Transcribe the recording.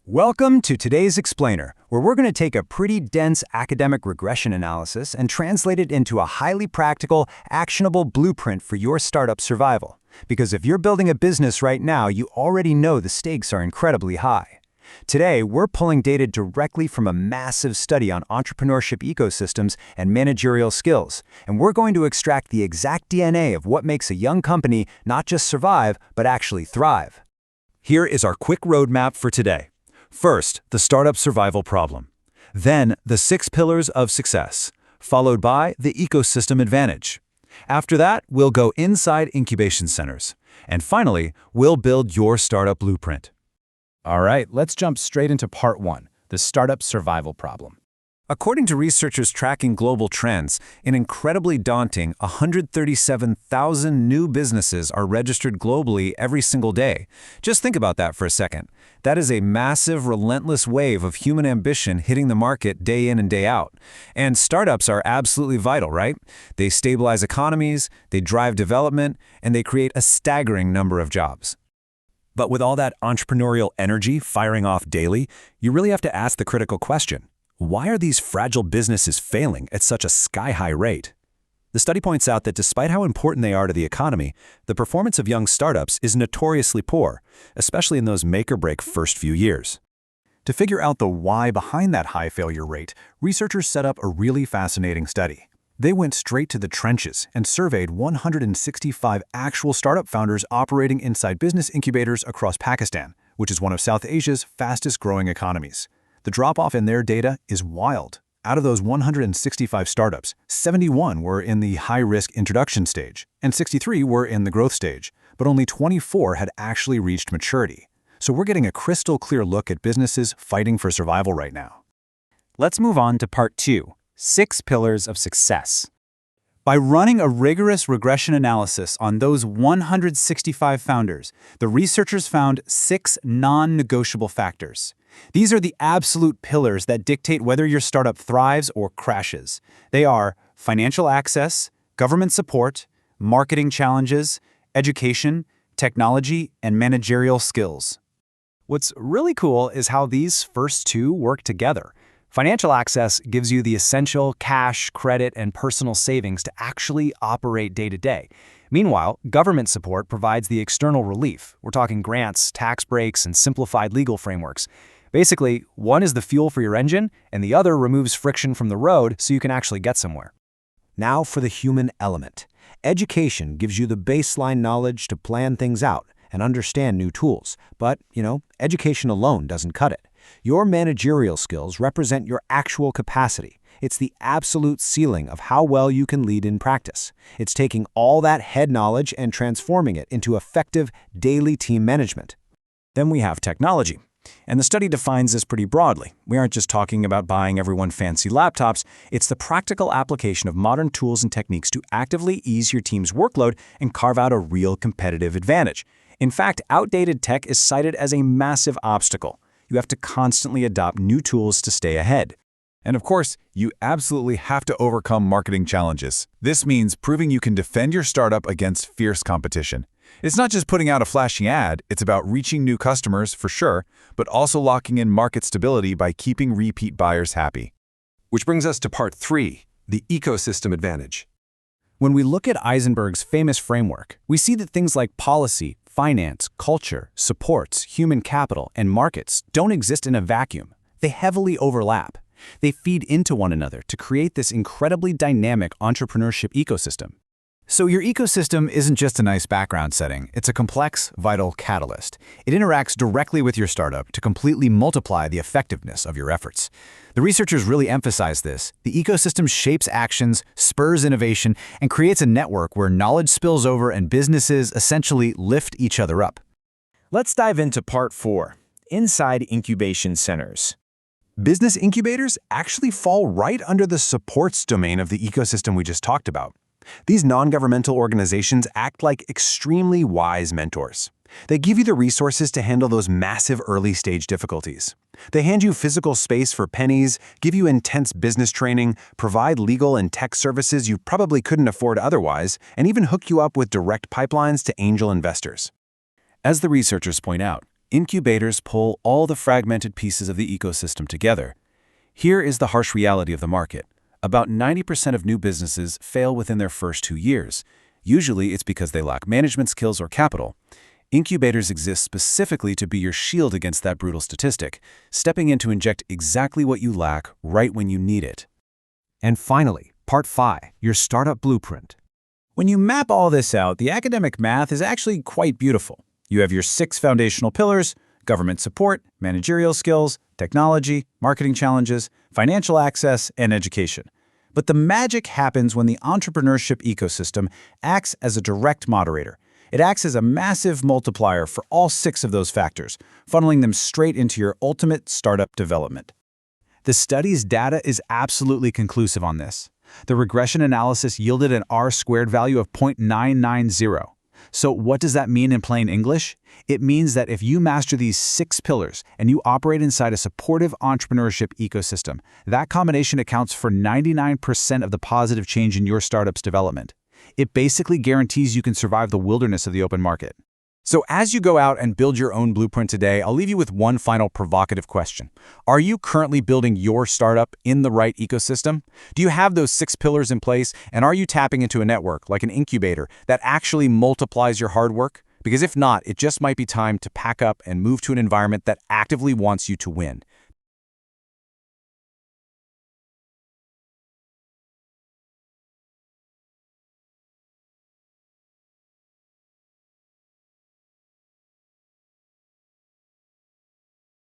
Welcome to today's Explainer, where we're going to take a pretty dense academic regression analysis and translate it into a highly practical, actionable blueprint for your startup survival. Because if you're building a business right now, you already know the stakes are incredibly high. Today, we're pulling data directly from a massive study on entrepreneurship ecosystems and managerial skills, and we're going to extract the exact DNA of what makes a young company not just survive, but actually thrive. Here is our quick roadmap for today. First, the startup survival problem. Then, the 6 pillars of success, followed by the ecosystem advantage. After that, we'll go inside incubation centers. And finally, we'll build your startup blueprint. All right, let's jump straight into part 1, the startup survival problem. According to researchers tracking global trends, an incredibly daunting 137,000 new businesses are registered globally every single day. Just think about that for a second. That is a massive, relentless wave of human ambition hitting the market day in and day out. And startups are absolutely vital, right? They stabilize economies, they drive development, and they create a staggering number of jobs. But with all that entrepreneurial energy firing off daily, you really have to ask the critical question. Why are these fragile businesses failing at such a sky-high rate? The study points out that despite how important they are to the economy, the performance of young startups is notoriously poor, especially in those make-or-break first few years. To figure out the why behind that high failure rate, researchers set up a really fascinating study. They went straight to the trenches and surveyed 165 actual startup founders operating inside business incubators across Pakistan, which is one of South Asia's fastest-growing economies. The drop-off in their data is wild. Out of those 165 startups, 71 were in the high-risk introduction stage, and 63 were in the growth stage, but only 24 had actually reached maturity. So we're getting a crystal-clear look at businesses fighting for survival right now. Let's move on to part 2, 6 pillars of success. By running a rigorous regression analysis on those 165 founders, the researchers found 6 non-negotiable factors. These are the absolute pillars that dictate whether your startup thrives or crashes. They are financial access, government support, marketing challenges, education, technology, and managerial skills. What's really cool is how these first 2 work together. Financial access gives you the essential cash, credit, and personal savings to actually operate day to day. Meanwhile, government support provides the external relief. We're talking grants, tax breaks, and simplified legal frameworks. Basically, one is the fuel for your engine, and the other removes friction from the road so you can actually get somewhere. Now for the human element. Education gives you the baseline knowledge to plan things out and understand new tools. But, education alone doesn't cut it. Your managerial skills represent your actual capacity. It's the absolute ceiling of how well you can lead in practice. It's taking all that head knowledge and transforming it into effective daily team management. Then we have technology. And the study defines this pretty broadly. We aren't just talking about buying everyone fancy laptops. It's the practical application of modern tools and techniques to actively ease your team's workload and carve out a real competitive advantage. In fact, outdated tech is cited as a massive obstacle. You have to constantly adopt new tools to stay ahead. And of course, you absolutely have to overcome marketing challenges. This means proving you can defend your startup against fierce competition. It's not just putting out a flashy ad, it's about reaching new customers, for sure, but also locking in market stability by keeping repeat buyers happy. Which brings us to part 3, the ecosystem advantage. When we look at Eisenberg's famous framework, we see that things like policy, finance, culture, supports, human capital, and markets don't exist in a vacuum. They heavily overlap. They feed into one another to create this incredibly dynamic entrepreneurship ecosystem. So your ecosystem isn't just a nice background setting, it's a complex, vital catalyst. It interacts directly with your startup to completely multiply the effectiveness of your efforts. The researchers really emphasize this. The ecosystem shapes actions, spurs innovation, and creates a network where knowledge spills over and businesses essentially lift each other up. Let's dive into part 4, inside incubation centers. Business incubators actually fall right under the supports domain of the ecosystem we just talked about. These non-governmental organizations act like extremely wise mentors. They give you the resources to handle those massive early-stage difficulties. They hand you physical space for pennies, give you intense business training, provide legal and tech services you probably couldn't afford otherwise, and even hook you up with direct pipelines to angel investors. As the researchers point out, Incubators pull all the fragmented pieces of the ecosystem together. Here is the harsh reality of the market. About 90% of new businesses fail within their first 2 years. Usually it's because they lack management skills or capital. Incubators exist specifically to be your shield against that brutal statistic, stepping in to inject exactly what you lack right when you need it. And finally, Part 5, your startup blueprint. When you map all this out, the academic math is actually quite beautiful. You have your 6 foundational pillars: government support, managerial skills, technology, marketing challenges, financial access, and education. But the magic happens when the entrepreneurship ecosystem acts as a direct moderator. It acts as a massive multiplier for all 6 of those factors, funneling them straight into your ultimate startup development. The study's data is absolutely conclusive on this. The regression analysis yielded an R-squared value of 0.990. So what does that mean in plain English? It means that if you master these 6 pillars and you operate inside a supportive entrepreneurship ecosystem, that combination accounts for 99% of the positive change in your startup's development. It basically guarantees you can survive the wilderness of the open market. So as you go out and build your own blueprint today, I'll leave you with one final provocative question. Are you currently building your startup in the right ecosystem? Do you have those 6 pillars in place, and are you tapping into a network, like an incubator, that actually multiplies your hard work? Because if not, it just might be time to pack up and move to an environment that actively wants you to win.